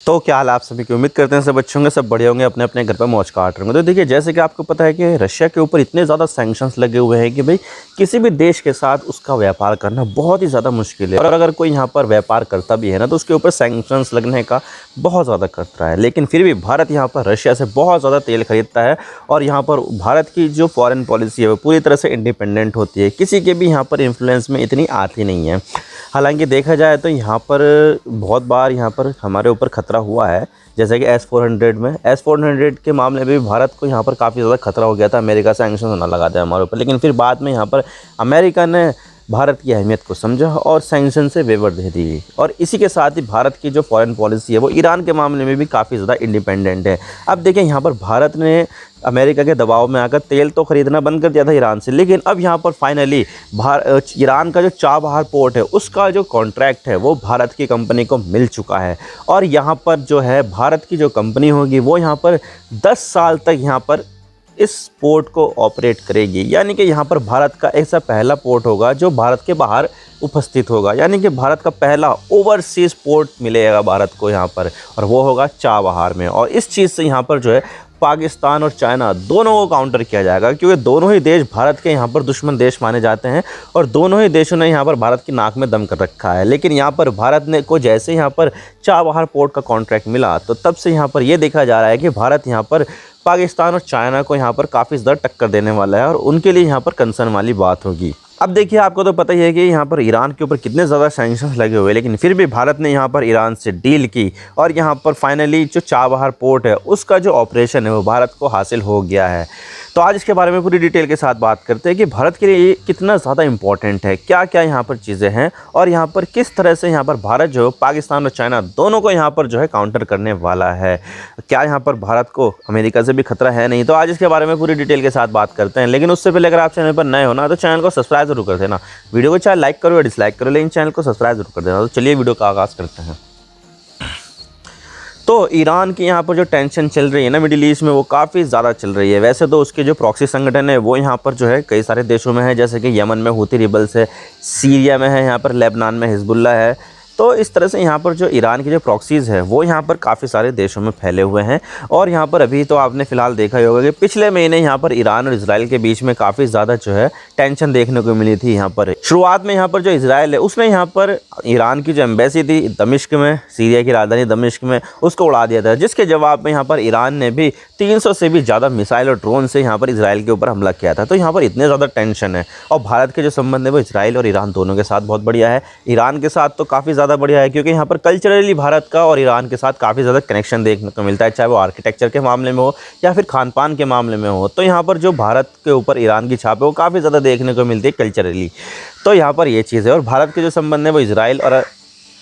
तो क्या हाल आप सभी की उम्मीद करते हैं सब अच्छे होंगे, सब बढ़िया होंगे, अपने अपने घर पर मौज काट रहे होंगे। तो देखिए, जैसे कि आपको पता है कि रशिया के ऊपर इतने ज़्यादा सैंक्शंस लगे हुए हैं कि भाई किसी भी देश के साथ उसका व्यापार करना बहुत ही ज़्यादा मुश्किल है। और अगर कोई यहाँ पर व्यापार करता भी है ना, तो उसके ऊपर सैंक्शंस लगने का बहुत ज़्यादा खतरा है। लेकिन फिर भी भारत यहाँ पर रशिया से बहुत ज़्यादा तेल खरीदता है और यहाँ पर भारत की जो फॉरेन पॉलिसी है वो पूरी तरह से इंडिपेंडेंट होती है, किसी के भी यहाँ पर इन्फ्लुएंस में इतनी आती नहीं है। हालांकि देखा जाए तो यहाँ पर बहुत बार यहाँ पर हमारे ऊपर खतरा हुआ है, जैसे कि S-400 के मामले में भी भारत को यहाँ पर काफ़ी ज़्यादा खतरा हो गया था, अमेरिका से सैंक्शन होना लगा था हमारे ऊपर। लेकिन फिर बाद में यहाँ पर अमेरिका ने भारत की अहमियत को समझा और सैंक्शन से वेवर दे दी। और इसी के साथ ही भारत की जो फॉरेन पॉलिसी है वो ईरान के मामले में भी काफ़ी ज़्यादा इंडिपेंडेंट है। अब देखें, यहाँ पर भारत ने अमेरिका के दबाव में आकर तेल तो ख़रीदना बंद कर दिया था ईरान से, लेकिन अब यहाँ पर फाइनली ईरान का जो चाबहार पोर्ट है उसका जो कॉन्ट्रैक्ट है वो भारत की कंपनी को मिल चुका है। और यहाँ पर जो है भारत की जो कंपनी होगी वो यहाँ पर 10 साल तक यहाँ पर इस पोर्ट को ऑपरेट करेगी। यानी कि यहाँ पर भारत का ऐसा पहला पोर्ट होगा जो भारत के बाहर उपस्थित होगा, यानी कि भारत का पहला ओवरसीज़ पोर्ट मिलेगा भारत को यहाँ पर, और वो होगा चाबहार में। और इस चीज़ से यहाँ पर जो है पाकिस्तान और चाइना दोनों को काउंटर किया जाएगा, क्योंकि दोनों ही देश भारत के यहाँ पर दुश्मन देश माने जाते हैं और दोनों ही देशों ने यहाँ पर भारत की नाक में दम कर रखा है। लेकिन यहाँ पर भारत ने को जैसे यहाँ पर चाबहार पोर्ट का कॉन्ट्रैक्ट मिला तो तब से यहाँ पर ये देखा जा रहा है कि भारत यहाँ पर पाकिस्तान और चाइना को यहाँ पर काफ़ी ज़्यादा टक्कर देने वाला है और उनके लिए यहाँ पर कंसर्न वाली बात होगी। अब देखिए, आपको तो पता ही है कि यहाँ पर ईरान के ऊपर कितने ज़्यादा सैंक्शंस लगे हुए हैं, लेकिन फिर भी भारत ने यहाँ पर ईरान से डील की और यहाँ पर फाइनली जो चाबहार पोर्ट है उसका जो ऑपरेशन है वो भारत को हासिल हो गया है। तो आज इसके बारे में पूरी डिटेल के साथ बात करते हैं कि भारत के लिए ये कितना ज़्यादा इम्पोर्टेंट है, क्या क्या यहाँ पर चीज़ें हैं और यहाँ पर किस तरह से यहाँ पर भारत जो पाकिस्तान और चाइना दोनों को यहाँ पर जो है काउंटर करने वाला है। क्या यहाँ पर भारत को अमेरिका से भी खतरा है नहीं? तो आज इसके बारे में पूरी डिटेल के साथ बात करते हैं। लेकिन उससे पहले अगर आप चैनल पर नए हो ना तो चैनल को सब्सक्राइब जरूर कर देना। वीडियो को चाहे लाइक करो या डिसलाइक करो, लेकिन चैनल को सब्सक्राइब जरूर कर देना। तो चलिए वीडियो का आगाज़ करते हैं। तो ईरान की यहाँ पर जो टेंशन चल रही है ना मिडिल ईस्ट में, वो काफ़ी ज़्यादा चल रही है। वैसे तो उसके जो प्रॉक्सी संगठन है वो यहाँ पर जो है कई सारे देशों में है, जैसे कि यमन में हूती रिबल्स है, सीरिया में है, यहाँ पर लेबनान में हिजबुल्लाह है। तो इस तरह से यहाँ पर जो ईरान की जो प्रॉक्सीज़ है वो यहाँ पर काफ़ी सारे देशों में फैले हुए हैं। और यहाँ पर अभी तो आपने फ़िलहाल देखा ही होगा कि पिछले महीने यहाँ पर ईरान और इजराइल के बीच में काफ़ी ज़्यादा जो है टेंशन देखने को मिली थी। यहाँ पर शुरुआत में यहाँ पर जो इजराइल है उसने यहाँ पर ईरान की जो एम्बेसी थी दमिश्क में, सीरिया की राजधानी दमिश्क में, उसको उड़ा दिया था, जिसके जवाब में यहाँ पर ईरान ने भी 300 से भी ज़्यादा मिसाइल और ड्रोन से यहाँ पर इजराइल के ऊपर हमला किया था। तो यहाँ पर इतने ज़्यादा टेंशन है। और भारत के जो संबंध है वो इजराइल और ईरान दोनों के साथ बहुत बढ़िया है। ईरान के साथ तो काफ़ी ज़्यादा बढ़िया है, क्योंकि यहाँ पर कल्चरली भारत का और ईरान के साथ काफ़ी ज़्यादा कनेक्शन देखने को मिलता है, चाहे वो आर्किटेक्चर के मामले में हो या फिर खान पान के मामले में हो। तो यहाँ पर जो भारत के ऊपर ईरान की छाप है वो काफ़ी ज़्यादा देखने को मिलती है कल्चरली। तो यहाँ पर ये चीज़ है। और भारत के जो संबंध है वो इजराइल और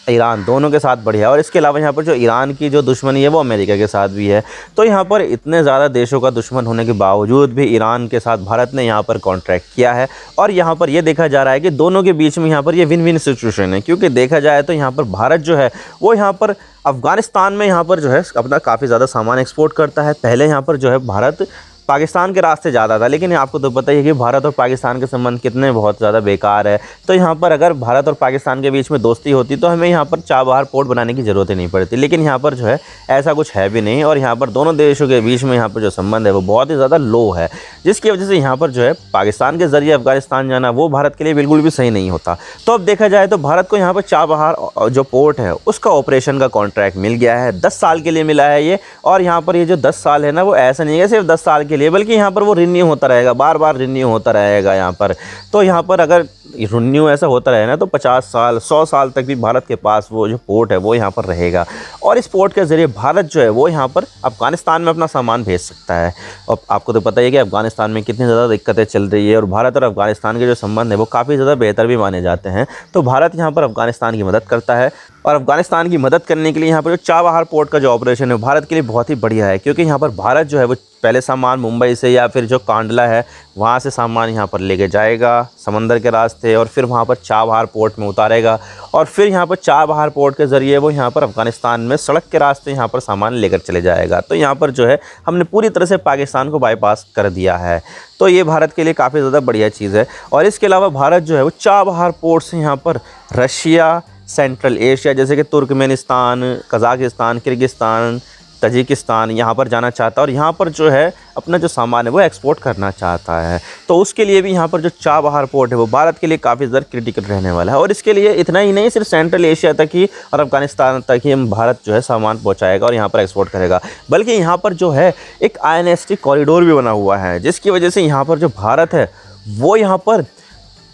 ईरान दोनों के साथ बढ़िया है। और इसके अलावा यहाँ पर जो ईरान की जो दुश्मनी है वो अमेरिका के साथ भी है। तो यहाँ पर इतने ज़्यादा देशों का दुश्मन होने के बावजूद भी ईरान के साथ भारत ने यहाँ पर कॉन्ट्रैक्ट किया है। और यहाँ पर ये देखा जा रहा है कि दोनों के बीच में यहाँ पर ये विन विन सिचुएशन है, क्योंकि देखा जाए तो यहाँ पर भारत जो है वो यहाँ पर अफ़गानिस्तान में यहाँ पर जो है अपना काफ़ी ज़्यादा सामान एक्सपोर्ट करता है। पहले यहाँ पर जो है भारत पाकिस्तान के रास्ते ज़्यादा था, लेकिन आपको तो पता ही है कि भारत और पाकिस्तान के संबंध कितने बहुत ज़्यादा बेकार है। तो यहाँ पर अगर भारत और पाकिस्तान के बीच में दोस्ती होती तो हमें यहाँ पर चाबहार पोर्ट बनाने की ज़रूरत ही नहीं पड़ती। लेकिन यहाँ पर जो है ऐसा कुछ है भी नहीं, और यहाँ पर दोनों देशों के बीच में यहाँ पर जो संबंध है वो बहुत ही ज़्यादा लो है, जिसकी वजह से यहाँ पर जो है पाकिस्तान के ज़रिए अफगानिस्तान जाना वो भारत के लिए बिल्कुल भी सही नहीं होता। तो अब देखा जाए तो भारत को यहाँ पर चाबहार जो पोर्ट है उसका ऑपरेशन का कॉन्ट्रैक्ट मिल गया है, 10 साल के लिए मिला है ये। और यहाँ पर ये जो 10 साल है ना वो ऐसा नहीं है सिर्फ 10 साल के लिए, बल्कि यहाँ पर वो रिन्यू होता रहेगा, बार बार रिन्यू होता रहेगा यहाँ पर। तो यहाँ पर अगर रिन्यू ऐसा होता रहे ना तो 50 साल 100 साल तक भी भारत के पास वो जो पोर्ट है वो यहाँ पर रहेगा। और इस पोर्ट के ज़रिए भारत जो है वो यहाँ पर अफ़गानिस्तान में अपना सामान भेज सकता है। और आपको तो पता ही है कि अफ़गानिस्तान में कितनी ज़्यादा दिक्कतें चल रही है, और भारत और अफ़गानिस्तान के जो संबंध है वो काफ़ी ज़्यादा बेहतर भी माने जाते हैं। तो भारत यहाँ पर अफ़गानिस्तान की मदद करता है, और अफ़गानिस्तान की मदद करने के लिए यहाँ पर जो चाबहार पोर्ट का जो ऑपरेशन है भारत के लिए बहुत ही बढ़िया है, क्योंकि यहाँ पर भारत जो है वो पहले सामान मुंबई से या फिर जो कांडला है वहाँ से सामान यहाँ पर लेके जाएगा समंदर के रास्ते, और फिर वहाँ पर चाबहार पोर्ट में उतारेगा, और फिर यहाँ पर चाबहार पोर्ट के ज़रिए वो यहाँ पर अफ़गानिस्तान में सड़क के रास्ते यहाँ पर सामान लेकर चले जाएगा। तो यहाँ पर जो है हमने पूरी तरह से पाकिस्तान को बाईपास कर दिया है। तो ये भारत के लिए काफ़ी ज़्यादा बढ़िया चीज़ है। और इसके अलावा भारत जो है वो चाबहार पोर्ट से यहाँ पर रशिया, सेंट्रल एशिया जैसे कि तुर्कमेनिस्तान, कज़ाकिस्तान, किर्गिस्तान, तजिकिस्तान यहाँ पर जाना चाहता है और यहाँ पर जो है अपना जो सामान है वो एक्सपोर्ट करना चाहता है। तो उसके लिए भी यहाँ पर जो चाबहार पोर्ट है वो भारत के लिए काफ़ी ज़्यादा क्रिटिकल रहने वाला है। और इसके लिए इतना ही नहीं, सिर्फ सेंट्रल एशिया तक ही और अफगानिस्तान तक ही भारत जो है सामान पहुँचाएगा और यहाँ पर एक्सपोर्ट करेगा। बल्कि यहाँ पर जो है एक INST कॉरिडोर भी बना हुआ है, जिसकी वजह से यहाँ पर जो भारत है वो यहाँ पर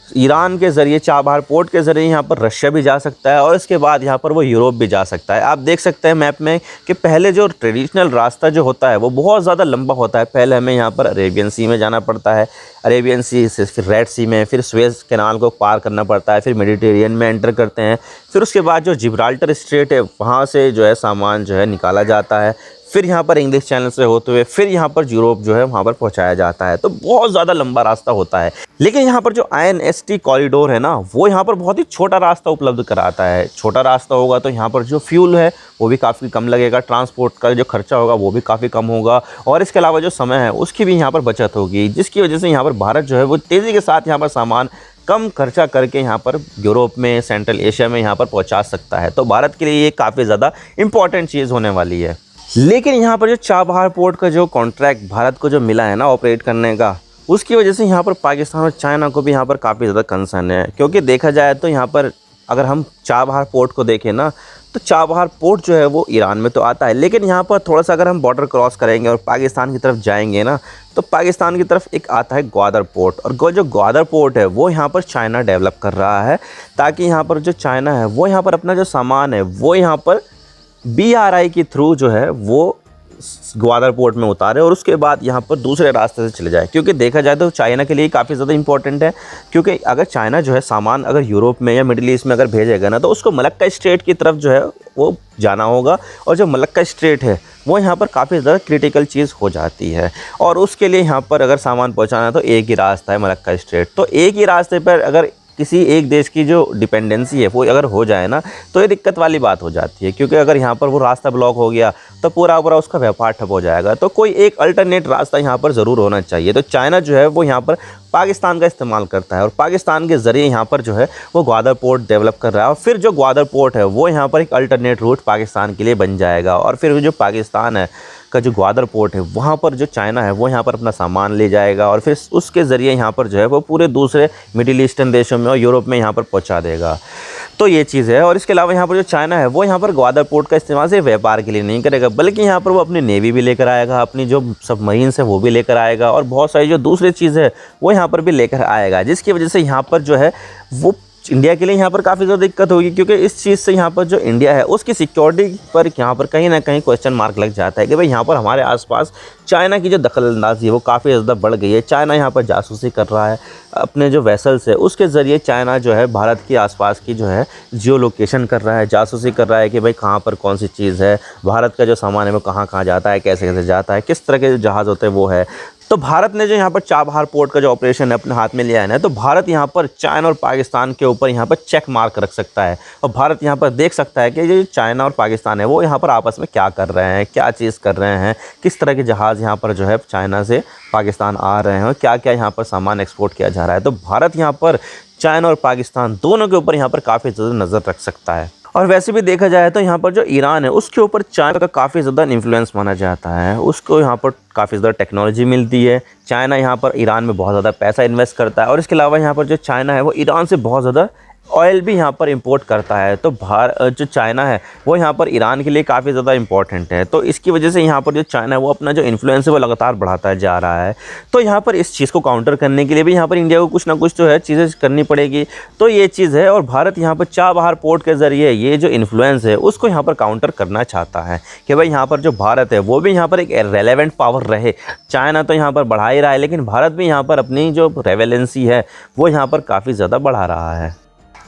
ईरान के ज़रिए चाबहार पोर्ट के ज़रिए यहाँ पर रशिया भी जा सकता है और इसके बाद यहाँ पर वो यूरोप भी जा सकता है। आप देख सकते हैं मैप में कि पहले जो ट्रेडिशनल रास्ता जो होता है वो बहुत ज़्यादा लंबा होता है। पहले हमें यहाँ पर अरेबियन सी में जाना पड़ता है, अरेबियन सी से फिर रेड सी में, फिर स्वेज कैनाल को पार करना पड़ता है, फिर मेडिटेरियन में एंटर करते हैं, फिर उसके बाद जो जिब्राल्टर स्ट्रेट है वहाँ से जो है सामान जो है निकाला जाता है, फिर यहाँ पर इंग्लिश चैनल से होते हुए फिर यहाँ पर यूरोप जो है वहाँ पर पहुँचाया जाता है। तो बहुत ज़्यादा लंबा रास्ता होता है। लेकिन यहाँ पर जो INST कॉरिडोर है ना वो यहाँ पर बहुत ही छोटा रास्ता उपलब्ध कराता है। छोटा रास्ता होगा तो यहाँ पर जो फ्यूल है वो भी काफ़ी कम लगेगा, ट्रांसपोर्ट का जो खर्चा होगा वो भी काफ़ी कम होगा और इसके अलावा जो समय है उसकी भी यहाँ पर बचत होगी, जिसकी वजह से यहाँ पर भारत जो है वो तेज़ी के साथ यहाँ पर सामान कम खर्चा करके यहाँ पर यूरोप में, सेंट्रल एशिया में यहाँ पर पहुँचा सकता है। तो भारत के लिए ये काफ़ी ज़्यादा इम्पॉर्टेंट चीज़ होने वाली है। लेकिन यहाँ पर जो चाबहार पोर्ट का जो कॉन्ट्रैक्ट भारत को जो मिला है ना ऑपरेट करने का, उसकी वजह से यहाँ पर पाकिस्तान और चाइना को भी यहाँ पर काफ़ी ज़्यादा कंसर्न है। क्योंकि देखा जाए तो यहाँ पर अगर हम चाबहार पोर्ट को देखें ना तो चाबहार पोर्ट जो है वो ईरान में तो आता है, लेकिन यहाँ पर थोड़ा सा अगर हम बॉर्डर क्रॉस करेंगे और पाकिस्तान की तरफ जाएंगे ना तो पाकिस्तान की तरफ एक आता है ग्वादर पोर्ट, और जो ग्वादर पोर्ट है वो यहाँ पर चाइना डेवलप कर रहा है ताकि यहाँ पर जो चाइना है वो यहाँ पर अपना जो सामान है वो यहाँ पर BRI के थ्रू जो है वो ग्वादर पोर्ट में उतारे और उसके बाद यहाँ पर दूसरे रास्ते से चले जाए। क्योंकि देखा जाए तो चाइना के लिए काफ़ी ज़्यादा इंपॉर्टेंट है, क्योंकि अगर चाइना जो है सामान अगर यूरोप में या मिडिल ईस्ट में अगर भेजेगा ना तो उसको मलक्का स्ट्रेट की तरफ जो है वो जाना होगा, और जो मलक्का स्ट्रेट है वो यहाँ पर काफ़ी ज़्यादा क्रिटिकल चीज़ हो जाती है। और उसके लिए यहाँ पर अगर सामान पहुँचाना है तो एक ही रास्ता है मलक्का स्ट्रेट। तो एक ही रास्ते पर अगर किसी एक देश की जो डिपेंडेंसी है वो अगर हो जाए ना तो ये दिक्कत वाली बात हो जाती है, क्योंकि अगर यहाँ पर वो रास्ता ब्लॉक हो गया तो पूरा उसका व्यापार ठप हो जाएगा। तो कोई एक अल्टरनेट रास्ता यहाँ पर ज़रूर होना चाहिए। तो चाइना जो है वो यहाँ पर पाकिस्तान का इस्तेमाल करता है और पाकिस्तान के ज़रिए यहाँ पर जो है वो ग्वादर पोर्ट डेवलप कर रहा है, और फिर जो ग्वादर पोर्ट है वो यहाँ पर एक अल्टरनेट रूट पाकिस्तान के लिए बन जाएगा। और फिर जो पाकिस्तान है का जो ग्वादर पोर्ट है वहाँ पर जो चाइना है वो यहाँ पर अपना सामान ले जाएगा और फिर उसके ज़रिए यहाँ पर जो है वो पूरे दूसरे मिडिल ईस्टर्न देशों में और यूरोप में यहाँ पर पहुँचा देगा। तो ये चीज़ है। और इसके अलावा यहाँ पर जो चाइना है वो यहाँ पर ग्वादर पोर्ट का इस्तेमाल सिर्फ व्यापार के लिए नहीं करेगा, बल्कि यहाँ पर वो अपनी नेवी भी लेकर आएगा, अपनी जो सबमरीन्स है वो भी लेकर आएगा और बहुत सारी जो दूसरी चीज़ है वो यहाँ पर भी लेकर आएगा, जिसकी वजह से यहाँ पर जो है वो इंडिया के लिए यहाँ पर काफ़ी ज़्यादा दिक्कत होगी। क्योंकि इस चीज़ से यहाँ पर जो इंडिया है उसकी सिक्योरिटी पर यहाँ पर कहीं ना कहीं क्वेश्चन मार्क लग जाता है कि भाई यहाँ पर हमारे आसपास चाइना की जो दखलंदाजी है वो काफ़ी ज़्यादा बढ़ गई है। चाइना यहाँ पर जासूसी कर रहा है अपने जो वेसल्स है उसके ज़रिए। चाइना जो है भारत के आसपास की जो है जियो लोकेशन कर रहा है, जासूसी कर रहा है कि भाई कहाँ पर कौन सी चीज़ है, भारत का जो सामान है वो कहाँ कहाँ जाता है, कैसे कैसे जाता है, किस तरह के जो जहाज़ होते हैं वो है। तो भारत ने जो यहाँ पर चाबहार पोर्ट का जो ऑपरेशन है अपने हाथ में लिया है ना, तो भारत यहाँ पर चाइना और पाकिस्तान के ऊपर यहाँ पर चेक मार्क रख सकता है और भारत यहाँ पर देख सकता है कि जो चाइना और पाकिस्तान है वो यहाँ पर आपस में क्या कर रहे हैं, क्या चीज़ कर रहे हैं, किस तरह के जहाज़ यहाँ पर जो है चाइना से पाकिस्तान आ रहे हैं और क्या क्या यहाँ पर सामान एक्सपोर्ट किया जा रहा है। तो भारत यहाँ पर चाइना और पाकिस्तान दोनों के ऊपर यहाँ पर काफ़ी ज़्यादा नज़र रख सकता है। और वैसे भी देखा जाए तो यहाँ पर जो ईरान है उसके ऊपर चाइना का काफ़ी ज़्यादा इन्फ्लुएंस माना जाता है। उसको यहाँ पर काफ़ी ज़्यादा टेक्नोलॉजी मिलती है। चाइना यहाँ पर ईरान में बहुत ज़्यादा पैसा इन्वेस्ट करता है और इसके अलावा यहाँ पर जो चाइना है वो ईरान से बहुत ज़्यादा ऑयल भी यहाँ पर इंपोर्ट करता है। तो जो चाइना है वो यहाँ पर ईरान के लिए काफ़ी ज़्यादा इंपॉर्टेंट है। तो इसकी वजह से यहाँ पर जो चाइना है वो अपना जो इन्फ्लुएंस है वो लगातार बढ़ाता जा रहा है। तो यहाँ पर इस चीज़ को काउंटर करने के लिए भी यहाँ पर इंडिया को कुछ ना कुछ जो है चीज़ें करनी पड़ेगी। तो ये चीज़ है और भारत यहाँ पर चाबहार पोर्ट के ज़रिए ये जो इन्फ्लुएंस है उसको यहाँ पर काउंटर करना चाहता है कि भाई यहाँ पर जो भारत है वो भी यहाँ पर एक रेलेवेंट पावर रहे। चाइना तो यहाँ पर बढ़ा ही रहा है, लेकिन भारत भी यहाँ पर अपनी जो रेवेलेंसी है वो यहाँ पर काफ़ी ज़्यादा बढ़ा रहा है।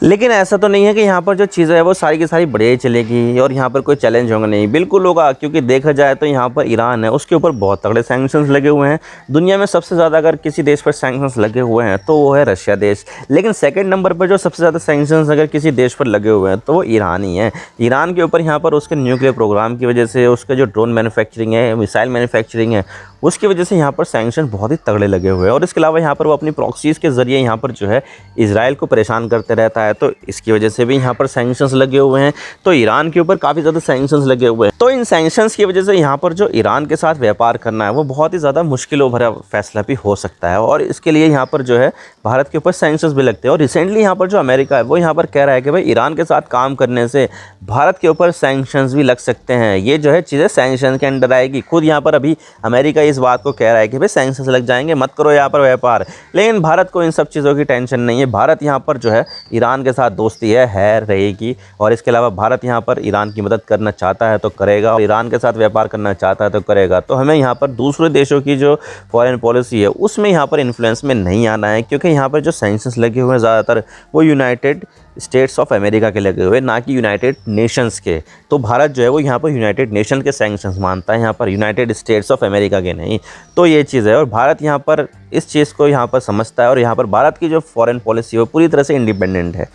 लेकिन ऐसा तो नहीं है कि यहाँ पर जो चीज़ें है वो सारी की सारी बढ़िया ही चलेगी और यहाँ पर कोई चैलेंज होगा, नहीं, बिल्कुल होगा। क्योंकि देखा जाए तो यहाँ पर ईरान है उसके ऊपर बहुत तगड़े सैंक्शंस लगे हुए हैं। दुनिया में सबसे ज़्यादा अगर किसी देश पर सैंक्शंस लगे हुए हैं तो वो है रशिया देश। लेकिन सेकंड नंबर पर जो सबसे ज़्यादा सैंक्शंस अगर किसी देश पर लगे हुए हैं तो वो ईरान ही है। ईरान के ऊपर यहाँ पर उसके न्यूक्लियर प्रोग्राम की वजह से उसके जो ड्रोन मैन्युफैक्चरिंग है, मिसाइल मैन्युफैक्चरिंग है, उसकी वजह से यहाँ पर सैंक्शन बहुत ही तगड़े लगे हुए हैं। और इसके अलावा यहाँ पर वो अपनी प्रॉक्सीज़ के ज़रिए यहाँ पर जो है इजराइल को परेशान करते रहता है, तो इसकी वजह से भी यहाँ पर सैंक्शंस लगे हुए हैं। तो ईरान के ऊपर काफ़ी ज़्यादा सैंक्शंस लगे हुए हैं। तो इन सैंक्शंस की वजह से यहाँ पर जो ईरान के साथ व्यापार करना है वो बहुत ही ज़्यादा मुश्किलों भरा फैसला भी हो सकता है, और इसके लिए यहाँ पर जो है भारत के ऊपर सैंक्शंस भी लगते हैं। और रिसेंटली यहाँ पर जो अमेरिका है वो यहाँ पर कह रहा है कि भाई ईरान के साथ काम करने से भारत के ऊपर सैंक्शंस भी लग सकते हैं। ये जो है चीज़ें सैंक्शन के अंडर आएगी। खुद यहाँ पर अभी अमेरिका इस बात को कह रहा है कि भाई सैंक्शंस लग जाएंगे, मत करो यहाँ पर व्यापार। लेकिन भारत को इन सब चीज़ों की टेंशन नहीं है। भारत यहाँ पर जो है ईरान के साथ दोस्ती है रहेगी। और इसके अलावा भारत यहाँ पर ईरान की मदद करना चाहता है तो करेगा, और ईरान के साथ व्यापार करना चाहता है तो करेगा। तो हमें यहाँ पर दूसरे देशों की जो फॉरेन पॉलिसी है उसमें यहाँ पर इन्फ्लुएंस में नहीं आना है, क्योंकि यहाँ पर जो सैंक्शंस लगे हुए हैं ज़्यादातर वो यूनाइटेड स्टेट्स ऑफ अमेरिका के लगे हुए, ना कि यूनाइटेड नेशंस के। तो भारत जो है वो यहाँ पर यूनाइटेड नेशन के सैंक्शंस मानता है, यहाँ पर यूनाइटेड स्टेट्स ऑफ अमेरिका के नहीं। तो ये चीज़ है, और भारत यहाँ पर इस चीज़ को यहाँ पर समझता है, और यहाँ पर भारत की जो फॉरेन पॉलिसी है वो पूरी तरह से इंडिपेंडेंट है।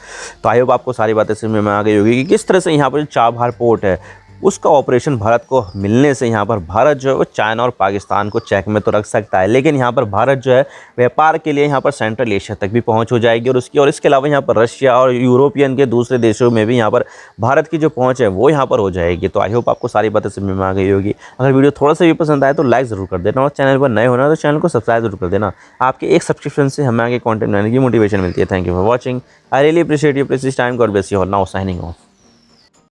तो आई होप आपको सारी बातें समझ में आ गई होगी कि किस तरह से यहाँ पर जो चाबहार पोर्ट है उसका ऑपरेशन भारत को मिलने से यहाँ पर भारत जो है वो चाइना और पाकिस्तान को चेक में तो रख सकता है, लेकिन यहाँ पर भारत जो है व्यापार के लिए यहाँ पर सेंट्रल एशिया तक भी पहुँच हो जाएगी। और इसके अलावा यहाँ पर रशिया और यूरोपियन के दूसरे देशों में भी यहाँ पर भारत की जो पहुँच है वो यहाँ पर हो जाएगी। तो आई होप आपको सारी बातें समझ में आ गई होगी। अगर वीडियो थोड़ा सा भी पसंद आए तो लाइक ज़रूर कर देना, और चैनल पर नए होना तो चैनल को सब्सक्राइब जरूर कर देना। आपके एक सब्सक्रिप्शन से हमें आगे कॉन्टेंट बनाने की मोटिवेशन मिलती है। Thank you for watching. I really appreciate you precious time. God bless you all. Now signing off.